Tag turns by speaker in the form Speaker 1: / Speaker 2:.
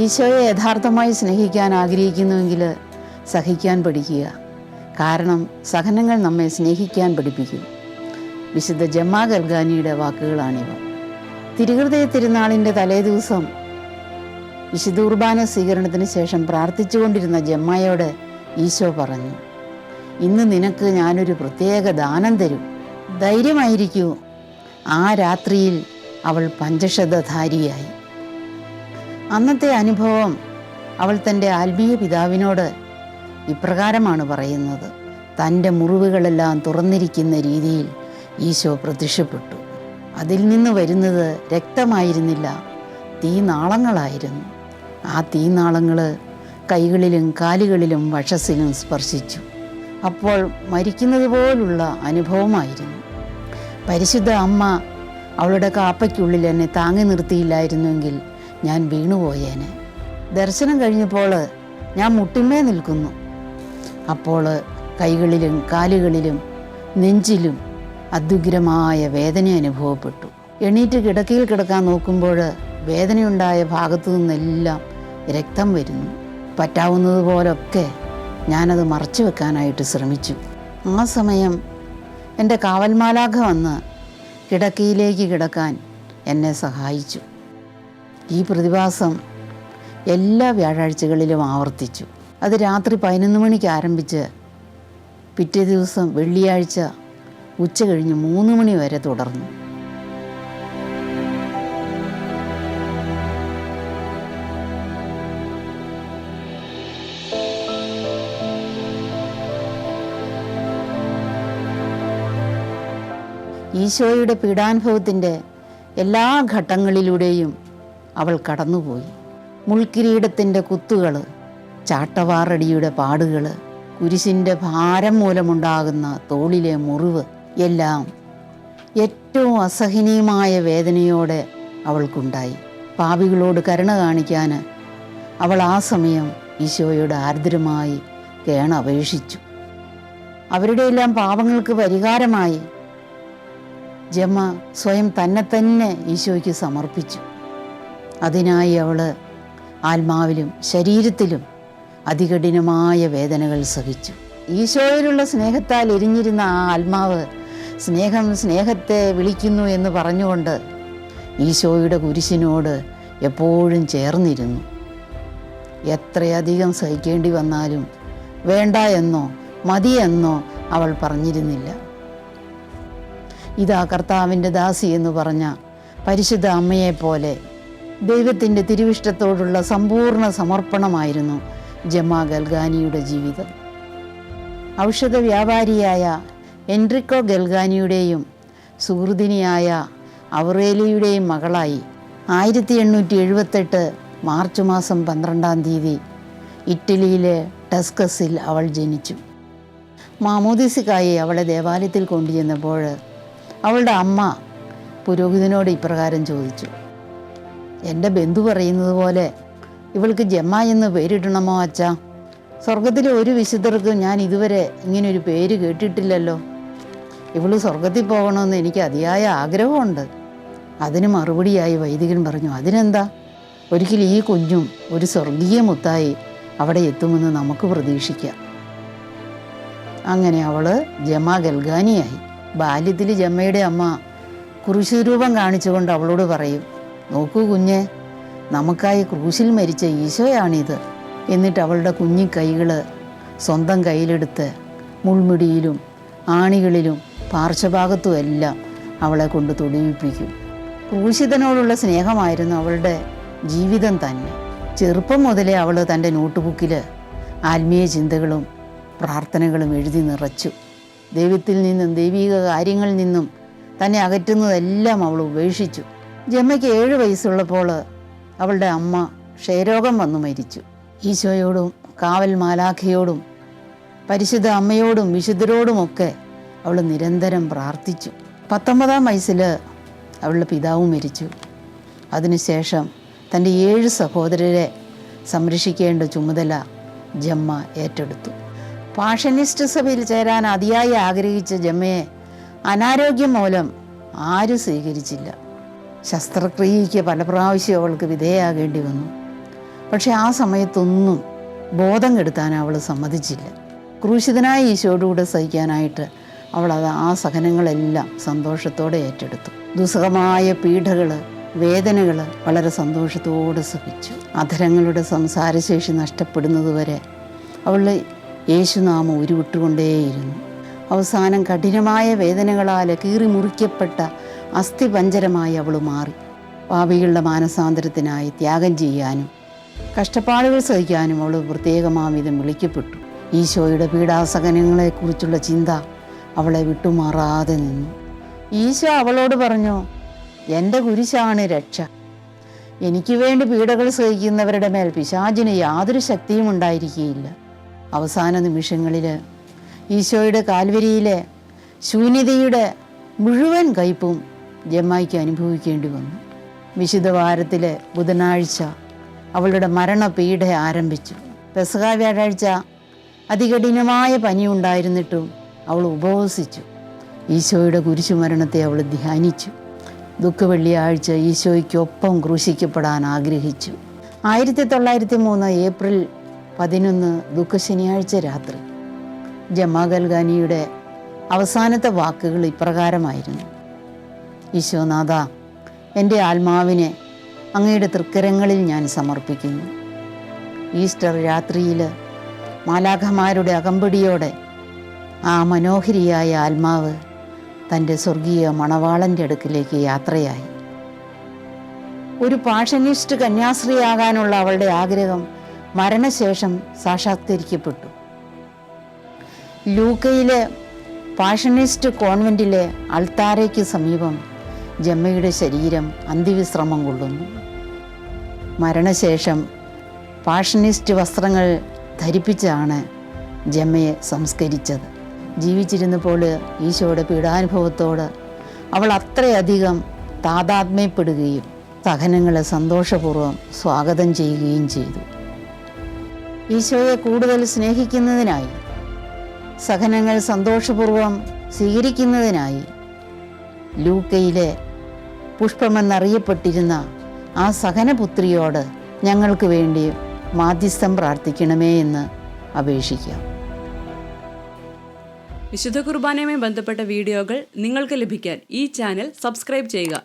Speaker 1: ഈശോയെ യഥാർത്ഥമായി സ്നേഹിക്കാൻ ആഗ്രഹിക്കുന്നുവെങ്കിൽ സഹിക്കാൻ പഠിക്കുക. കാരണം സഹനങ്ങൾ നമ്മെ സ്നേഹിക്കാൻ പഠിപ്പിക്കും. വിശുദ്ധ ജമ്മാ ഗൽഗാനിയുടെ വാക്കുകളാണിവ. തിരുഹൃദയ തിരുനാളിൻ്റെ തലേദിവസം വിശുദ്ധ കുർബാന സ്വീകരണത്തിന് ശേഷം പ്രാർത്ഥിച്ചുകൊണ്ടിരുന്ന ജമ്മായോട് ഈശോ പറഞ്ഞു, ഇന്ന് നിനക്ക് ഞാനൊരു പ്രത്യേക ദാനം തരും, ധൈര്യമായിരിക്കൂ. ആ രാത്രിയിൽ അവൾ പഞ്ചശതധാരിയായി. അന്നത്തെ അനുഭവം അവൾ തൻ്റെ ആത്മീയ പിതാവിനോട് ഇപ്രകാരമാണ് പറയുന്നത്. തൻ്റെ മുറിവുകളെല്ലാം തുറന്നിരിക്കുന്ന രീതിയിൽ ഈശോ പ്രത്യക്ഷപ്പെട്ടു. അതിൽ നിന്ന് വരുന്നത് രക്തമായിരുന്നില്ല, തീനാളങ്ങളായിരുന്നു. ആ തീനാളങ്ങൾ കൈകളിലും കാലുകളിലും വക്ഷസ്സിലും സ്പർശിച്ചു. അപ്പോൾ മരിക്കുന്നത് പോലുള്ള അനുഭവമായിരുന്നു. പരിശുദ്ധ അമ്മ അവളുടെ കാപ്പയ്ക്കുള്ളിൽ എന്നെ താങ്ങി നിർത്തിയില്ലായിരുന്നുവെങ്കിൽ ഞാൻ വീണുപോയേനെ. ദർശനം കഴിഞ്ഞപ്പോൾ ഞാൻ മുട്ടിന്മേ നിൽക്കുന്നു. അപ്പോൾ കൈകളിലും കാലുകളിലും നെഞ്ചിലും അത്യുഗ്രമായ വേദന അനുഭവപ്പെട്ടു. എണീറ്റ് കിടക്കയിൽ കിടക്കാൻ നോക്കുമ്പോൾ വേദനയുണ്ടായ ഭാഗത്തു നിന്നെല്ലാം രക്തം വരുന്നു. പറ്റാവുന്നതുപോലൊക്കെ ഞാനത് മറച്ചു വെക്കാനായിട്ട് ശ്രമിച്ചു. ആ സമയം എൻ്റെ കാവൽമാലാഖ വന്ന് കിടക്കയിലേക്ക് കിടക്കാൻ എന്നെ സഹായിച്ചു. ഈ പ്രതിഭാസം എല്ലാ വ്യാഴാഴ്ചകളിലും ആവർത്തിച്ചു. അത് രാത്രി 11 മണിക്ക് ആരംഭിച്ച് പിറ്റേ ദിവസം വെള്ളിയാഴ്ച ഉച്ച കഴിഞ്ഞ് 3 മണി വരെ തുടർന്നു. ഈശോയുടെ പീഡാനുഭവത്തിൻ്റെ എല്ലാ ഘട്ടങ്ങളിലൂടെയും അവൾ കടന്നുപോയി. മുൾക്കിരീടത്തിൻ്റെ കുത്തുകൾ, ചാട്ടവാറടിയുടെ പാടുകൾ, കുരിശിൻ്റെ ഭാരം മൂലമുണ്ടാകുന്ന തോളിലെ മുറിവ് എല്ലാം ഏറ്റവും അസഹനീയമായ വേദനയോടെ അവൾക്കുണ്ടായി. പാപികളോട് കരുണ കാണിക്കാൻ അവൾ ആ സമയം ഈശോയോട് ആർദ്രമായി കേണപേക്ഷിച്ചു. അവരുടെ എല്ലാം പാപങ്ങൾക്ക് പരിഹാരമായി ജമ്മ സ്വയം തന്നെ ഈശോയ്ക്ക് സമർപ്പിച്ചു. അതിനായി അവൾ ആത്മാവിലും ശരീരത്തിലും അതികഠിനമായ വേദനകൾ സഹിച്ചു. ഈശോയിലുള്ള സ്നേഹത്താൽ എരിഞ്ഞിരുന്ന ആ ആത്മാവ് സ്നേഹം സ്നേഹത്തെ വിളിക്കുന്നു എന്ന് പറഞ്ഞുകൊണ്ട് ഈശോയുടെ കുരിശിനോട് എപ്പോഴും ചേർന്നിരുന്നു. എത്രയധികം സഹിക്കേണ്ടി വന്നാലും വേണ്ട എന്നോ മതിയെന്നോ അവൾ പറഞ്ഞിരുന്നില്ല. ഇതാ കർത്താവിൻ്റെ ദാസി എന്ന് പറഞ്ഞ പരിശുദ്ധ അമ്മയെപ്പോലെ ദൈവത്തിൻ്റെ തിരുവിഷ്ടത്തോടുള്ള സമ്പൂർണ്ണ സമർപ്പണമായിരുന്നു ജമ്മാ ഗൽഗാനിയുടെ ജീവിതം. ഔഷധ വ്യാപാരിയായ എൻറിക്കോ ഗൽഗാനിയുടെയും സുഹൃദിനിയായ ഔറേലിയുടെയും മകളായി 1878 മാർച്ച് മാസം 12-ാം തീയതി ഇറ്റലിയിലെ ടസ്കസിൽ അവൾ ജനിച്ചു. മാമോദീസയ്ക്കായി അവളെ ദേവാലയത്തിൽ കൊണ്ടുചെന്നപ്പോൾ അവളുടെ അമ്മ പുരോഹിതനോട് ഇപ്രകാരം ചോദിച്ചു, എൻ്റെ ബന്ധു പറയുന്നത് പോലെ ഇവൾക്ക് ജമ്മ എന്ന് പേരിടണമോ അച്ഛാ? സ്വർഗത്തിലെ ഒരു വിശുദ്ധർക്കും ഞാൻ ഇതുവരെ ഇങ്ങനൊരു പേര് കേട്ടിട്ടില്ലല്ലോ. ഇവള് സ്വർഗത്തിൽ പോകണമെന്ന് എനിക്ക് അതിയായ ആഗ്രഹമുണ്ട്. അതിന് മറുപടിയായി വൈദികൻ പറഞ്ഞു, അതിനെന്താ, ഒരിക്കൽ ഈ കുഞ്ഞും ഒരു സ്വർഗീയ മുത്തായി അവിടെ എത്തുമെന്ന് നമുക്ക് പ്രതീക്ഷിക്കാം. അങ്ങനെ അവൾ ജമ്മാ ഗൽഗാനിയായി. ബാല്യത്തിൽ ജമ്മയുടെ അമ്മ ക്രൂശ് രൂപം കാണിച്ചുകൊണ്ട് അവളോട് പറയും, നോക്കൂ കുഞ്ഞെ, നമുക്കായി ക്രൂശിൽ മരിച്ച ഈശോയാണിത്. എന്നിട്ട് അവളുടെ കുഞ്ഞി കൈകൾ സ്വന്തം കയ്യിലെടുത്ത് മുൾമുടിയിലും ആണികളിലും പാർശ്വഭാഗത്തുമെല്ലാം അവളെ കൊണ്ട് തൊടിയിപ്പിക്കും. ക്രൂശിതനോടുള്ള സ്നേഹമായിരുന്നു അവളുടെ ജീവിതം തന്നെ. ചെറുപ്പം മുതലേ അവൾ തൻ്റെ നോട്ട്ബുക്കിൽ ആത്മീയ ചിന്തകളും പ്രാർത്ഥനകളും എഴുതി നിറച്ചു. ദൈവത്തിൽ നിന്നും ദൈവിക കാര്യങ്ങളിൽ നിന്നും തന്നെ അകറ്റുന്നതെല്ലാം അവൾ ഉപേക്ഷിച്ചു. ജമ്മയ്ക്ക് 7 വയസ്സുള്ളപ്പോൾ അവളുടെ അമ്മ ക്ഷയരോഗം വന്നു മരിച്ചു. ഈശോയോടും കാവൽ മാലാഖയോടും പരിശുദ്ധ അമ്മയോടും വിശുദ്ധരോടുമൊക്കെ അവൾ നിരന്തരം പ്രാർത്ഥിച്ചു. 19-ാം വയസ്സിൽ അവളുടെ പിതാവ് മരിച്ചു. അതിനുശേഷം തൻ്റെ 7 സഹോദരരെ സംരക്ഷിക്കേണ്ട ചുമതല ജമ്മ ഏറ്റെടുത്തു. പാഷനിസ്റ്റ് സഭയിൽ ചേരാൻ അതിയായി ആഗ്രഹിച്ച ജമ്മയെ അനാരോഗ്യം മൂലം ആരും സ്വീകരിച്ചില്ല. ശസ്ത്രക്രിയയ്ക്ക് പല പ്രാവശ്യം അവൾക്ക് വിധേയാകേണ്ടി വന്നു. പക്ഷെ ആ സമയത്തൊന്നും ബോധം കെടുത്താൻ അവൾ സമ്മതിച്ചില്ല. ക്രൂശിതനായ ഈശോയോടുകൂടെ സഹിക്കാനായിട്ട് അവളത് ആ സഹനങ്ങളെല്ലാം സന്തോഷത്തോടെ ഏറ്റെടുത്തു. ദുസ്സഹമായ പീഡകൾ, വേദനകൾ വളരെ സന്തോഷത്തോടെ സഹിച്ചു. അധരങ്ങളുടെ സംസാരശേഷി നഷ്ടപ്പെടുന്നതുവരെ അവൾ യേശുനാമം ഉരുവിട്ടുകൊണ്ടേയിരുന്നു. അവസാനം കഠിനമായ വേദനകളാൽ കീറി മുറിക്കപ്പെട്ട അസ്ഥിപഞ്ജരമായി അവൾ മാറി. പാപികളുടെ മാനസാന്തരത്തിനായി ത്യാഗം ചെയ്യാനും കഷ്ടപ്പാടുകൾ സഹിക്കാനും അവൾ പ്രത്യേകമാവിധം വിളിക്കപ്പെട്ടു. ഈശോയുടെ പീഡാസഹനങ്ങളെക്കുറിച്ചുള്ള ചിന്ത അവളെ വിട്ടുമാറാതെ നിന്നു. ഈശോ അവളോട് പറഞ്ഞു, എൻ്റെ കുരിശാണ് രക്ഷ. എനിക്ക് വേണ്ടി പീഡകൾ സഹിക്കുന്നവരുടെ മേൽ പിശാചിന് യാതൊരു ശക്തിയും ഉണ്ടായിരിക്കുകയില്ല. അവസാന നിമിഷങ്ങളിൽ ഈശോയുടെ കാൽവരിയിലെ ശൂന്യതയുടെ മുഴുവൻ കയ്പും ജമ്മായിക്ക് അനുഭവിക്കേണ്ടി വന്നു. വിശുദ്ധ വാരത്തിലെ ബുധനാഴ്ച അവളുടെ മരണപീഡ ആരംഭിച്ചു. പെസഹ വ്യാഴാഴ്ച അതികഠിനമായ പനിയുണ്ടായിരുന്നിട്ടും അവൾ ഉപവസിച്ചു. ഈശോയുടെ കുരിശുമരണത്തെ അവൾ ധ്യാനിച്ചു. ദുഃഖവെള്ളിയാഴ്ച ഈശോയ്ക്കൊപ്പം ക്രൂശിക്കപ്പെടാൻ ആഗ്രഹിച്ചു. 1903 ഏപ്രിൽ 11 ദുഃഖശനിയാഴ്ച രാത്രി ജമാ ഗൽഗാനിയുടെ അവസാനത്തെ വാക്കുകൾ ഇപ്രകാരമായിരുന്നു: ഈശോനാഥ, എൻ്റെ ആത്മാവിനെ അങ്ങയുടെ തൃക്കരങ്ങളിൽ ഞാൻ സമർപ്പിക്കുന്നു. ഈസ്റ്റർ രാത്രിയിൽ മാലാഖമാരുടെ അകമ്പടിയോടെ ആ മനോഹരിയായ ആത്മാവ് തൻ്റെ സ്വർഗീയ മണവാളൻ്റെ അടുക്കിലേക്ക് യാത്രയായി. ഒരു പാഷനിസ്റ്റ് കന്യാസ്ത്രീയാകാനുള്ള അവളുടെ ആഗ്രഹം മരണശേഷം സാക്ഷാത്കരിക്കപ്പെട്ടു. ലൂക്കയിലെ പാഷനിസ്റ്റ് കോൺവെൻറ്റിലെ അൾത്താരയ്ക്ക് സമീപം ജമ്മയുടെ ശരീരം അന്ത്യവിശ്രമം കൊള്ളുന്നു. മരണശേഷം പാഷനിസ്റ്റ് വസ്ത്രങ്ങൾ ധരിപ്പിച്ചാണ് ജമ്മയെ സംസ്കരിച്ചത്. ജീവിച്ചിരുന്നപ്പോൾ ഈശോയുടെ പീഡാനുഭവത്തോട് അവൾ അത്രയധികം താതാത്മ്യപ്പെടുകയും സഹനങ്ങളെ സന്തോഷപൂർവ്വം സ്വാഗതം ചെയ്യുകയും ചെയ്തു. ഈശോയെ കൂടുതൽ സ്നേഹിക്കുന്നതിനായി, സഹനങ്ങൾ സന്തോഷപൂർവ്വം സ്വീകരിക്കുന്നതിനായി ലൂക്കയിലെ പുഷ്പമെന്നറിയപ്പെട്ടിരുന്ന ആ സഹനപുത്രിയോട് ഞങ്ങൾക്ക് വേണ്ടി മാധ്യസ്ഥം പ്രാർത്ഥിക്കണമേ എന്ന് അപേക്ഷിക്കാം.
Speaker 2: വിശുദ്ധ കുർബാനയുമായി ബന്ധപ്പെട്ട വീഡിയോകൾ നിങ്ങൾക്ക് ലഭിക്കാൻ ഈ ചാനൽ സബ്സ്ക്രൈബ് ചെയ്യുക.